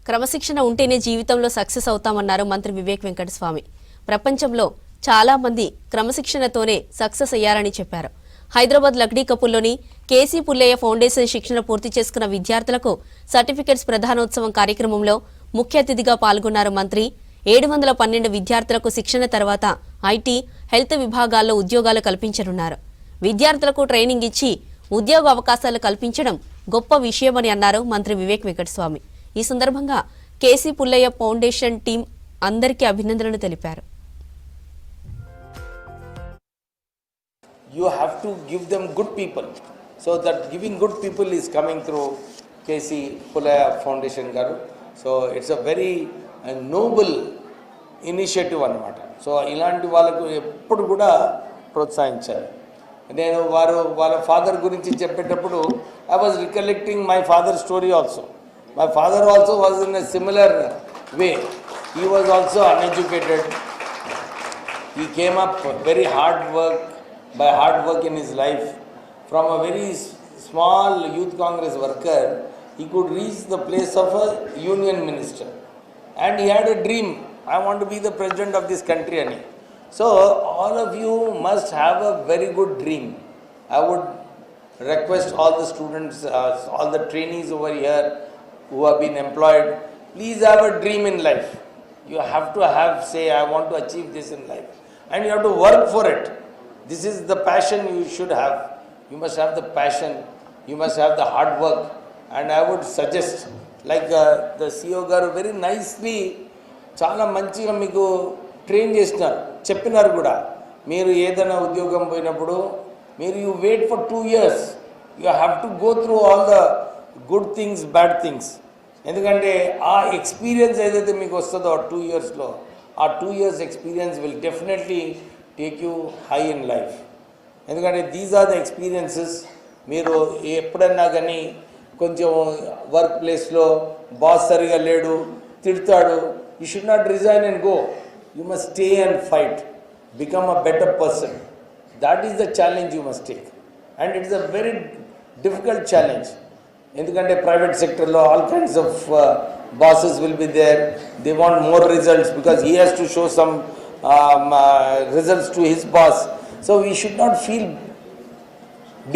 క్రమశిక్షణ ఉంటేనే జీవితంలో సక్సెస్ అవుతామన్నారు మంత్రి వివేక్ వెంకటస్వామి. ప్రపంచంలో చాలా మంది క్రమశిక్షణతోనే సక్సెస్ అయ్యారని చెప్పారు. హైదరాబాద్ లక్డీ కపూర్లోని కేసీ పుల్లయ్య ఫౌండేషన్ శిక్షణ పూర్తి చేసుకున్న విద్యార్థులకు సర్టిఫికెట్స్ ప్రధానోత్సవం కార్యక్రమంలో ముఖ్య అతిథిగా పాల్గొన్నారు మంత్రి. 712 విద్యార్థులకు శిక్షణ తర్వాత ఐటీ, హెల్త్ విభాగాల్లో ఉద్యోగాలు కల్పించనున్నారు. విద్యార్థులకు ట్రైనింగ్ ఇచ్చి ఉద్యోగ అవకాశాలు కల్పించడం గొప్ప విషయమని అన్నారు మంత్రి వివేక్ వెంకటస్వామి. ఈ సందర్భంగా కేసీ పుల్లయ్య ఫౌండేషన్ టీం అందరికీ అభినందనలు తెలిపారు. You have to give them good people. So that giving good people is coming through KC Pullaya Foundation garu. So it's a very noble initiative anamata. So ilanti vallaku eppudu kuda protsahinchali. నేను వాళ్ళ father గురించి చెప్పేటప్పుడు I was recollecting my father's story also. My father also was in a similar way. He was also uneducated. He came up very hard work in his life. From a very small youth congress worker, he could reach the place of a union minister. And he had a dream. I want to be the president of this country. So all of you must have a very good dream. I would request all the students, all the trainees over here who have been employed, please have a dream in life. You have to say, I want to achieve this in life. And you have to work for it. This is the passion you should have. You must have the passion. You must have the hard work. And I would suggest, like the CEO garu very nicely, చాలా మంచిగా మీకు train చేస్తున్నారు, చెప్పినారు కూడా. మీరు ఏదైనా ఉద్యోగం పోయినప్పుడు మీరు you wait for 2 years. You have to go through all the good things, bad things. ఎందుకంటే ఆ ఎక్స్పీరియన్స్ ఏదైతే మీకు వస్తుందో 2 yearsలో, ఆ 2 years experience will definitely take you high in life. ఎందుకంటే దీస్ ఆర్ ద ఎక్స్పీరియన్సెస్. మీరు ఎప్పుడన్నా కానీ కొంచెం వర్క్ ప్లేస్లో బాస్ సరిగా లేడు, తిడతాడు, you should not resign and go. You must stay and fight, become a better person. That is the challenge you must take. And it is a very difficult challenge. Endukante private sector lo all kinds of bosses will be there. They want more results because he has to show some results to his boss. So we should not feel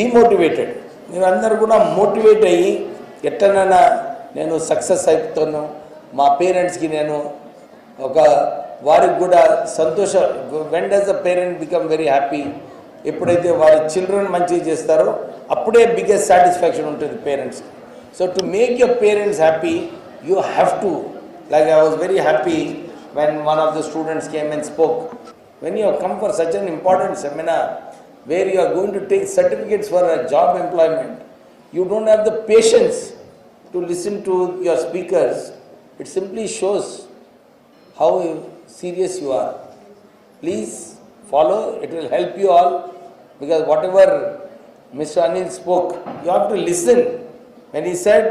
demotivated. మీరు అందరూ కూడా motivate అయ్యి ఎట్టనైనా నేను success అయిపోతాను, మా పేరెంట్స్కి నేను ఒక వారికి కూడా సంతోష. When does the parent become very happy? ఎప్పుడైతే వారి చిల్డ్రన్ మంచిగా చేస్తారో అప్పుడే బిగ్గెస్ట్ సాటిస్ఫాక్షన్ ఉంటుంది పేరెంట్స్కి. So to make your parents happy you have to, like I was very happy when one of the students came and spoke. When you come for such an important seminar where you are going to take certificates for a job employment, you don't have the patience to listen to your speakers. It simply shows how serious you are. Please follow, it will help you all, because whatever Mr. Anil spoke, you have to listen. When he said,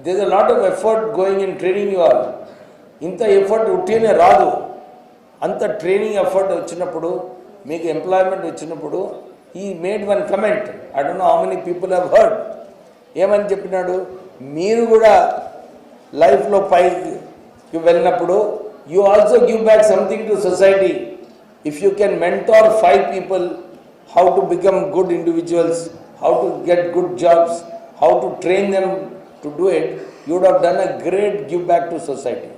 there's a lot of effort going in training you all. Inta effort uttine raadu. Anta training effort vachinappudu, meeku employment vachinappudu, he made one comment. I don't know how many people have heard. ఏమని చెప్పినాడు? మీరు కూడా లైఫ్లో పైకి వెళ్ళినప్పుడు you also give back something to society. If you can mentor 5 people how to become good individuals, how to get good jobs, how to train them to do it, you would have done a great give back to society.